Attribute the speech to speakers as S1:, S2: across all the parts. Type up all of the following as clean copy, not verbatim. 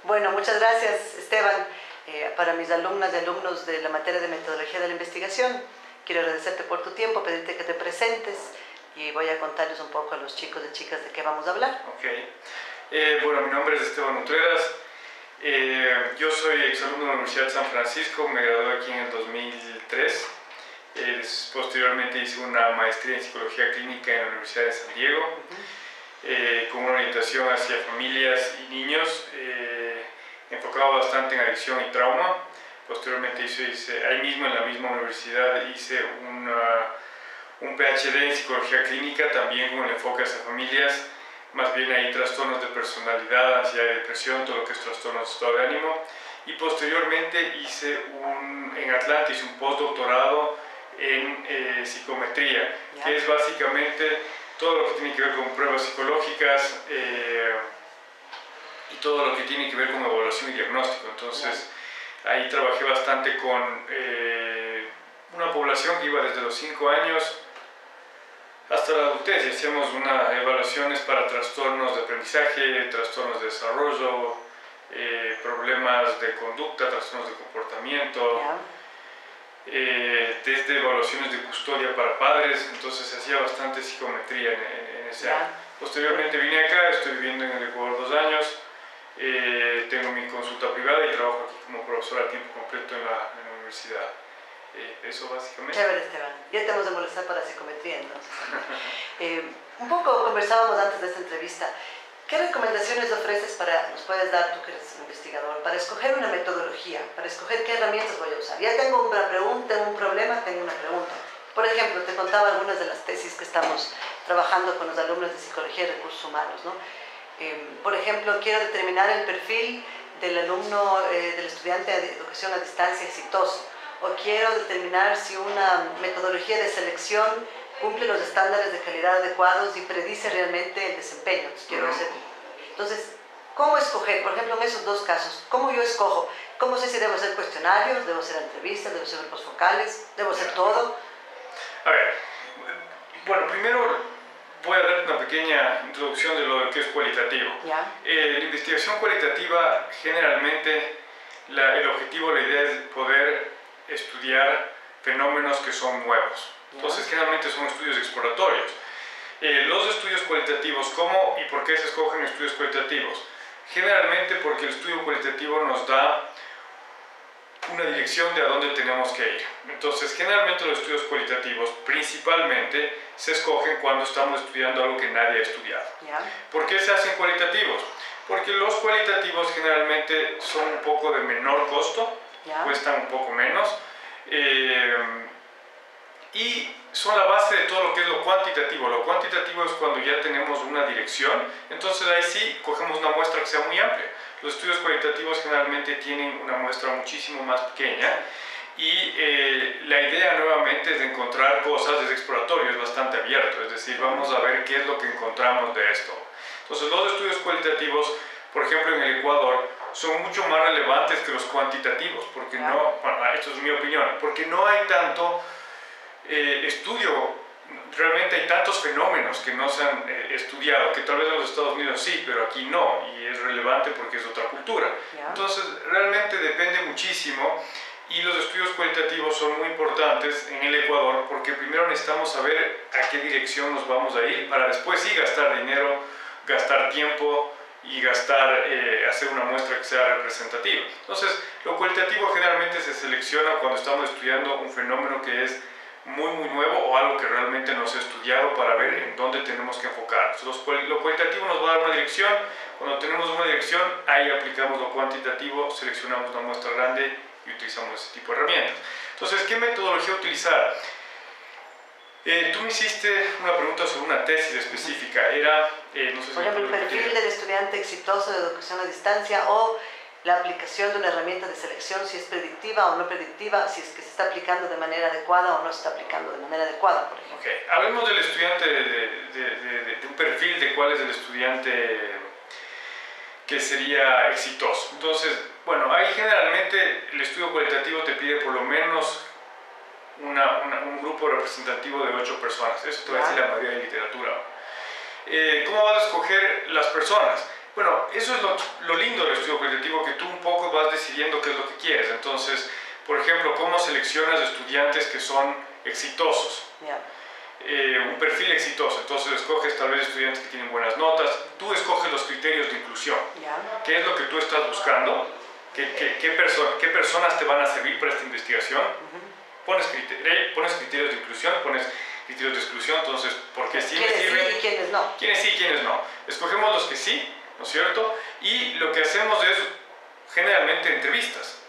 S1: Bueno, muchas gracias, Esteban. Para mis alumnas y alumnos de la materia de metodología de la investigación, quiero agradecerte por tu tiempo, pedirte que te presentes y voy a contarles un poco a los chicos y chicas de qué vamos a hablar.
S2: Bueno, mi nombre es Esteban Utreras. Yo soy exalumno de la Universidad de San Francisco, me gradué aquí en el 2003. Posteriormente hice una maestría en psicología clínica en la Universidad de San Diego, con una orientación hacia familias y niños, enfocado bastante en adicción y trauma. Posteriormente ahí mismo en la misma universidad hice un PhD en psicología clínica, también con el enfoque hacia familias, más bien ahí trastornos de personalidad, ansiedad y depresión, todo lo que es trastornos de estado de ánimo. Y posteriormente en Atlanta hice un postdoctorado en psicometría, que es básicamente todo lo que tiene que ver con pruebas psicológicas y todo lo que tiene que ver con evaluación y diagnóstico. Entonces ahí trabajé bastante con una población que iba desde los 5 años hasta la adultez, y hacíamos evaluaciones para trastornos de aprendizaje, trastornos de desarrollo, problemas de conducta, trastornos de comportamiento, desde evaluaciones de custodia para padres. Entonces se hacía bastante psicometría en ese año. Posteriormente vine acá, estoy viviendo en el Ecuador 2 años, tengo mi consulta privada y trabajo aquí como profesor a tiempo completo en la universidad. Eso básicamente.
S1: Chévere, Esteban. Ya te vamos a molestar para psicometría entonces. Un poco conversábamos antes de esta entrevista. ¿Qué recomendaciones nos puedes dar, tú que eres investigador, para escoger una metodología, para escoger qué herramientas voy a usar? Ya tengo una pregunta, un problema, tengo una pregunta. Por ejemplo, te contaba algunas de las tesis que estamos trabajando con los alumnos de Psicología y Recursos Humanos, ¿no? Por ejemplo, quiero determinar el perfil del alumno, del estudiante de educación a distancia exitoso, o quiero determinar si una metodología de selección cumple los estándares de calidad adecuados y predice realmente el desempeño. Entonces, ¿cómo escoger? Por ejemplo, en esos dos casos, ¿cómo yo escojo? ¿Cómo sé si debo hacer cuestionarios, debo hacer entrevistas, debo hacer grupos focales, debo hacer todo?
S2: A ver, bueno, primero voy a dar una pequeña introducción de lo que es cualitativo. La investigación cualitativa, generalmente, el objetivo, la idea es poder estudiar fenómenos que son nuevos. Entonces, generalmente son estudios exploratorios. Los estudios cualitativos, ¿cómo y por qué se escogen estudios cualitativos? Generalmente porque el estudio cualitativo nos da una dirección de a dónde tenemos que ir. Entonces, generalmente los estudios cualitativos principalmente se escogen cuando estamos estudiando algo que nadie ha estudiado. ¿Por qué se hacen cualitativos? Porque los cualitativos generalmente son un poco de menor costo, cuestan un poco menos, y son la base de todo lo que es lo cuantitativo. Lo cuantitativo es cuando ya tenemos una dirección, entonces ahí sí cogemos una muestra que sea muy amplia. Los estudios cualitativos generalmente tienen una muestra muchísimo más pequeña y la idea nuevamente es de encontrar cosas, es exploratorio, es bastante abierto, es decir, vamos a ver qué es lo que encontramos de esto. Entonces los estudios cualitativos, por ejemplo en el Ecuador, son mucho más relevantes que los cuantitativos, porque esto es mi opinión, porque no hay tanto estudio, realmente hay tantos fenómenos que no se han estudiado, que tal vez en los Estados Unidos sí, pero aquí no, y es relevante porque es otra cultura. Entonces, realmente depende muchísimo, y los estudios cualitativos son muy importantes en el Ecuador, porque primero necesitamos saber a qué dirección nos vamos a ir, para después sí gastar dinero, gastar tiempo, y hacer una muestra que sea representativa. Entonces, lo cualitativo generalmente se selecciona cuando estamos estudiando un fenómeno que es muy nuevo o algo que realmente no se ha estudiado para ver en dónde tenemos que enfocarnos. Lo cualitativo nos va a dar una dirección, cuando tenemos una dirección, ahí aplicamos lo cuantitativo, seleccionamos una muestra grande y utilizamos ese tipo de herramientas. Entonces, ¿qué metodología utilizar? Tú me hiciste una pregunta sobre una tesis específica, era, no sé si
S1: por ejemplo, el perfil del estudiante exitoso de educación a distancia o la aplicación de una herramienta de selección, si es predictiva o no predictiva, si es que se está aplicando de manera adecuada o no se está aplicando de manera adecuada, por ejemplo.
S2: Hablemos del estudiante, de un perfil de cuál es el estudiante que sería exitoso. Entonces, bueno, ahí generalmente el estudio cualitativo te pide por lo menos un grupo representativo de 8 personas. Eso te va a decir la mayoría de literatura. ¿Cómo vas a escoger las personas? Bueno, eso es lo lindo del estudio cualitativo, que tú un poco vas decidiendo qué es lo que quieres. Entonces, por ejemplo, cómo seleccionas estudiantes que son exitosos. Un perfil exitoso. Entonces escoges tal vez estudiantes que tienen buenas notas. Tú escoges los criterios de inclusión. ¿Qué es lo que tú estás buscando? ¿Qué personas te van a servir para esta investigación? Pones criterios de inclusión, pones criterios de exclusión. Entonces, ¿por qué sí me sirven?
S1: Sí y quiénes no.
S2: ¿Quiénes sí y quiénes no? Escogemos los que sí, ¿no es cierto? Y lo que hacemos es generalmente entrevistas.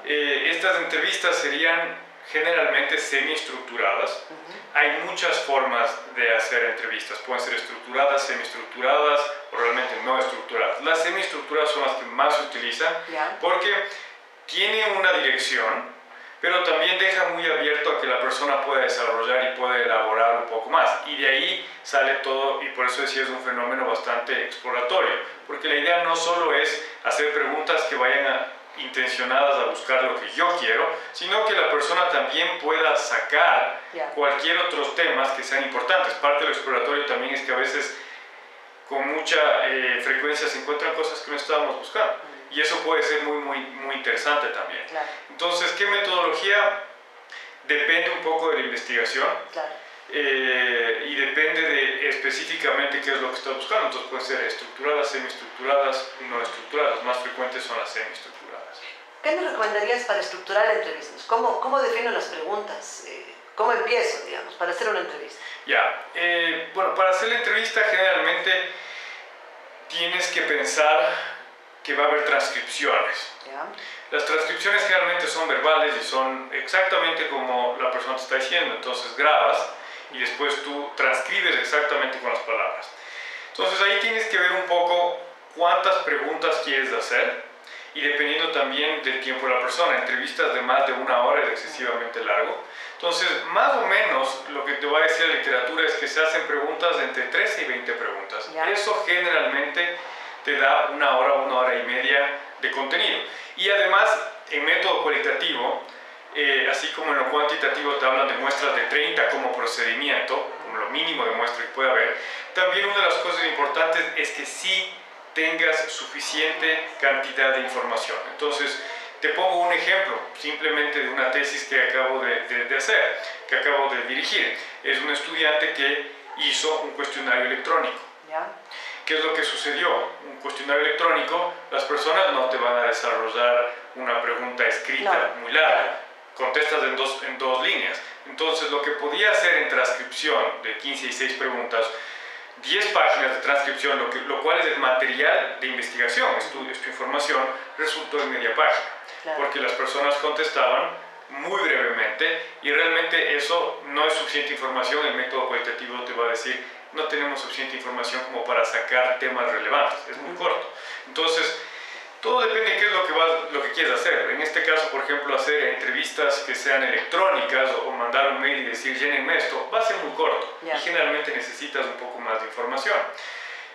S2: Estas entrevistas serían generalmente semi-estructuradas. Hay muchas formas de hacer entrevistas. Pueden ser estructuradas, semi-estructuradas o realmente no estructuradas. Las semi-estructuradas son las que más se utilizan porque tienen una dirección, pero también deja muy abierto a que la persona pueda desarrollar y pueda elaborar un poco más. Y de ahí sale todo, y por eso decía, es un fenómeno bastante exploratorio. Porque la idea no solo es hacer preguntas que vayan intencionadas a buscar lo que yo quiero, sino que la persona también pueda sacar cualquier otros temas que sean importantes. Parte de lo exploratorio también es que a veces con mucha frecuencia se encuentran cosas que no estábamos buscando. Y eso puede ser muy interesante también. Entonces, ¿qué metodología? Depende un poco de la investigación. Y depende de específicamente qué es lo que estás buscando. Entonces pueden ser estructuradas, semiestructuradas, no estructuradas. Las más frecuentes son las semiestructuradas.
S1: ¿Qué me recomendarías para estructurar la entrevista? ¿Cómo defino las preguntas? ¿Cómo empiezo, digamos, para hacer una entrevista?
S2: Bueno, para hacer la entrevista generalmente tienes que pensar que va a haber transcripciones. Las transcripciones generalmente son verbales y son exactamente como la persona te está diciendo. Entonces grabas y después tú transcribes exactamente con las palabras. Entonces ahí tienes que ver un poco cuántas preguntas quieres hacer y dependiendo también del tiempo de la persona. Entrevistas de más de 1 hora es excesivamente largo. Entonces, más o menos lo que te va a decir la literatura es que se hacen preguntas de entre 13 y 20 preguntas. Eso generalmente te da 1 hora, 1 hora y media de contenido. Y además, en método cualitativo, así como en lo cuantitativo te hablan de muestras de 30 como procedimiento, como lo mínimo de muestra que puede haber, también una de las cosas importantes es que sí tengas suficiente cantidad de información. Entonces, te pongo un ejemplo simplemente de una tesis que acabo de hacer, que acabo de dirigir. Es un estudiante que hizo un cuestionario electrónico. ¿Qué es lo que sucedió? Un cuestionario electrónico, las personas no te van a desarrollar una pregunta escrita muy larga. Contestas en dos líneas. Entonces, lo que podía hacer en transcripción de 15 y 6 preguntas, 10 páginas de transcripción, lo cual es el material de investigación, es tu información, resultó en media página. Porque las personas contestaban muy brevemente y realmente eso no es suficiente información. El método cualitativo te va a decir, no tenemos suficiente información como para sacar temas relevantes, es muy corto. Entonces, todo depende de qué es lo que quieres hacer. En este caso, por ejemplo, hacer entrevistas que sean electrónicas o mandar un mail y decir, llénenme esto, va a ser muy corto y generalmente necesitas un poco más de información.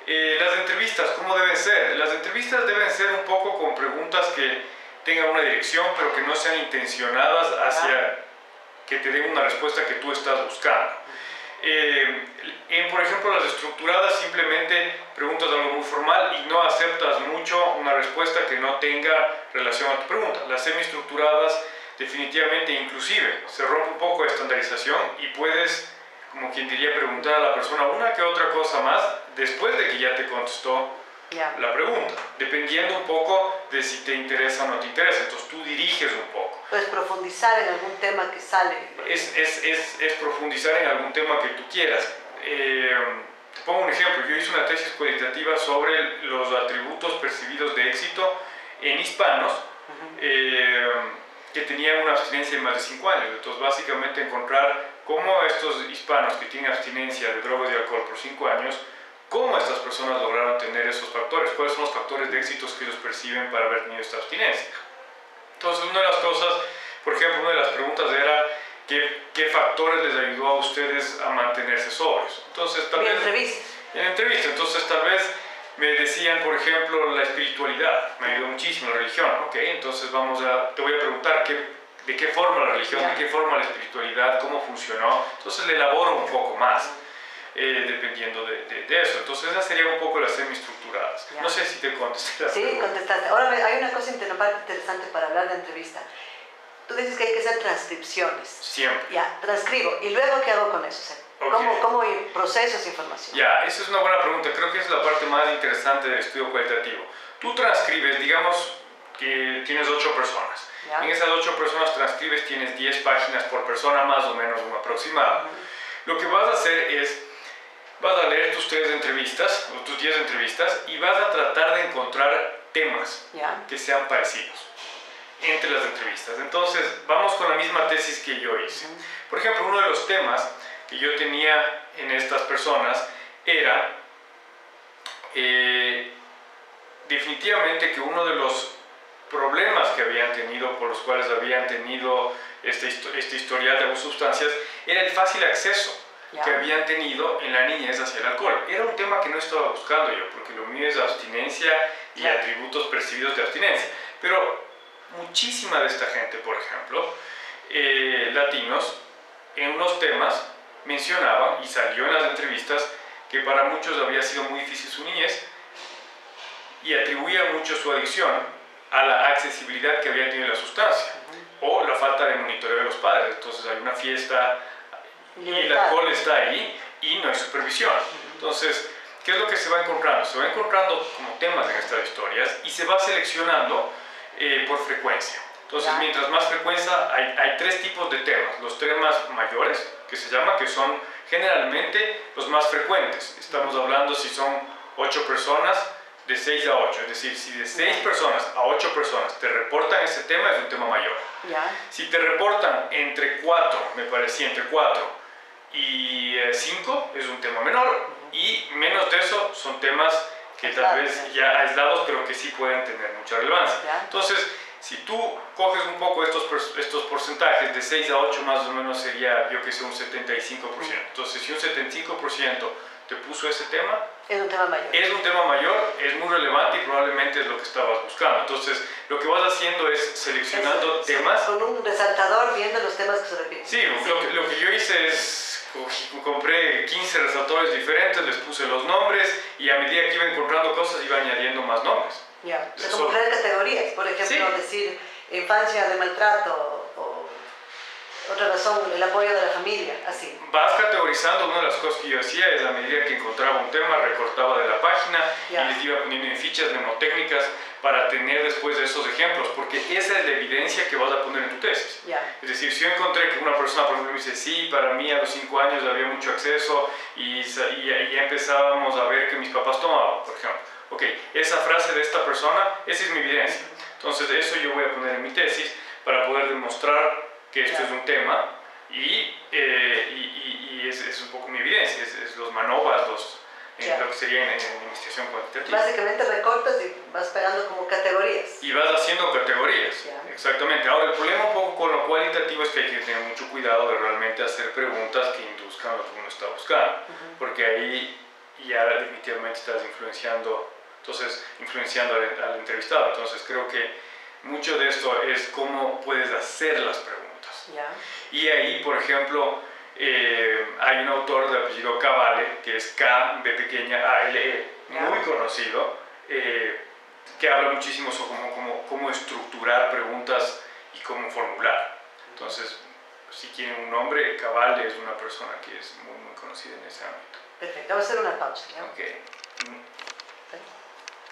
S2: Las entrevistas, ¿cómo deben ser? Las entrevistas deben ser un poco con preguntas que tengan una dirección, pero que no sean intencionadas hacia que te den una respuesta que tú estás buscando. Por ejemplo, las estructuradas simplemente preguntas algo muy formal y no aceptas mucho una respuesta que no tenga relación a tu pregunta. Las semiestructuradas definitivamente, inclusive, se rompe un poco de estandarización y puedes, como quien diría, preguntar a la persona una que otra cosa más después de que ya te contestó la pregunta, dependiendo un poco de si te interesa o no te interesa. Entonces tú diriges un poco.
S1: Puedes profundizar en algún tema que sale.
S2: Es profundizar en algún tema que tú quieras. Te pongo un ejemplo. Yo hice una tesis cualitativa sobre los atributos percibidos de éxito en hispanos que tenían una abstinencia de más de 5 años. Entonces básicamente encontrar cómo estos hispanos que tienen abstinencia de drogas y alcohol por 5 años, cómo estas personas lograron tener esos factores, cuáles son los factores de éxitos que ellos perciben para haber tenido esta abstinencia. Entonces, una de las cosas, por ejemplo, una de las preguntas era ¿qué factores les ayudó a ustedes a mantenerse sobrios? Entonces, tal vez... En entrevista. Entonces, tal vez me decían, por ejemplo, la espiritualidad. Me ayudó muchísimo la religión. Ok, entonces te voy a preguntar de qué forma la religión, de qué forma la espiritualidad, cómo funcionó. Entonces, le elaboro un poco más. Dependiendo de eso. Entonces esa sería un poco la semiestructura. estructuradas.
S1: Ya.
S2: No sé si te contesté.
S1: Sí, contestaste. Ahora hay una cosa interesante para hablar de entrevista. Tú dices que hay que hacer transcripciones.
S2: Siempre.
S1: Ya, transcribo. ¿Y luego qué hago con eso? O sea,
S2: Okay.
S1: ¿cómo proceso esa información?
S2: Ya, esa es una buena pregunta. Creo que es la parte más interesante del estudio cualitativo. Tú transcribes, digamos que tienes 8 personas.
S1: Ya.
S2: En esas 8 personas transcribes, tienes 10 páginas por persona, más o menos un aproximado. Lo que vas a hacer es, vas a leer tus 3 entrevistas, o tus 10 entrevistas, y vas a tratar de encontrar temas
S1: Ya.
S2: que sean parecidos entre las entrevistas. Entonces, vamos con la misma tesis que yo hice. Por ejemplo, uno de los temas que yo tenía en estas personas era definitivamente que uno de los problemas que habían tenido, por los cuales habían tenido este historial de abuso de sustancias, era el fácil acceso que habían tenido en la niñez hacia el alcohol. Era un tema que no estaba buscando yo, porque lo mío es abstinencia y atributos percibidos de abstinencia. Pero muchísima de esta gente, por ejemplo, latinos, en unos temas mencionaban, y salió en las entrevistas, que para muchos había sido muy difícil su niñez, y atribuía mucho su adicción a la accesibilidad que había tenido la sustancia, o la falta de monitoreo de los padres. Entonces hay una fiesta y el alcohol está ahí y no hay supervisión. Entonces, ¿qué es lo que se va encontrando? Se va encontrando como temas en estas historias y se va seleccionando por frecuencia. Entonces, mientras más frecuencia, hay 3 tipos de temas. Los temas mayores, que se llama, que son generalmente los más frecuentes. Estamos hablando si son 8 personas, de 6 a 8. Es decir, si de 6 personas a 8 personas te reportan ese tema, es un tema mayor. Si te reportan entre 4, me parecía, entre 4 y 5, es un tema menor. Y menos de eso son temas que tal vez ya aislados, pero que sí pueden tener mucha relevancia. Entonces, si tú coges un poco estos porcentajes, de 6 a 8 más o menos sería, yo que sé, un 75%. Entonces, si un 75% te puso ese tema,
S1: es un tema mayor.
S2: Es un tema mayor, es muy relevante y probablemente es lo que estabas buscando. Entonces, lo que vas haciendo es seleccionando temas.
S1: Con un resaltador viendo los temas que se repiten.
S2: Sí, lo que yo hice es, compré 15 resaltadores diferentes, les puse los nombres y a medida que iba encontrando cosas iba añadiendo más nombres.
S1: O sea, como crear categorías, por ejemplo, decir infancia de maltrato o otra razón, el apoyo de la familia, así.
S2: Vas categorizando. Una de las cosas que yo hacía es, a medida que encontraba un tema, recortaba de la página y les iba poniendo en fichas mnemotécnicas para tener después de esos ejemplos, porque esa es la evidencia que vas a poner en tu tesis. Es decir, si yo encontré que una persona, por ejemplo, me dice, sí, para mí a los 5 años había mucho acceso y ya empezábamos a ver que mis papás tomaban, por ejemplo. Ok, esa frase de esta persona, esa es mi evidencia. Entonces, eso yo voy a poner en mi tesis para poder demostrar que esto es un tema y es un poco mi evidencia, es los MANOVAs, lo que sería en investigación cuantitativa.
S1: Básicamente recortas y vas pegando como categorías.
S2: Y vas haciendo categorías, exactamente. Ahora, el problema un poco con lo cualitativo es que hay que tener mucho cuidado de realmente hacer preguntas que induzcan lo que uno está buscando, porque ahí ya definitivamente estás influenciando al entrevistado. Entonces, creo que mucho de esto es cómo puedes hacer las preguntas. Y ahí, por ejemplo, hay un autor de apellido Cavale, que es K, B pequeña, A-L-E, muy conocido, que habla muchísimo sobre cómo estructurar preguntas y cómo formular. Entonces, si quieren un nombre, Cavale es una persona que es muy, muy conocida en ese ámbito.
S1: Perfecto, vamos a hacer una pausa.
S2: Ok.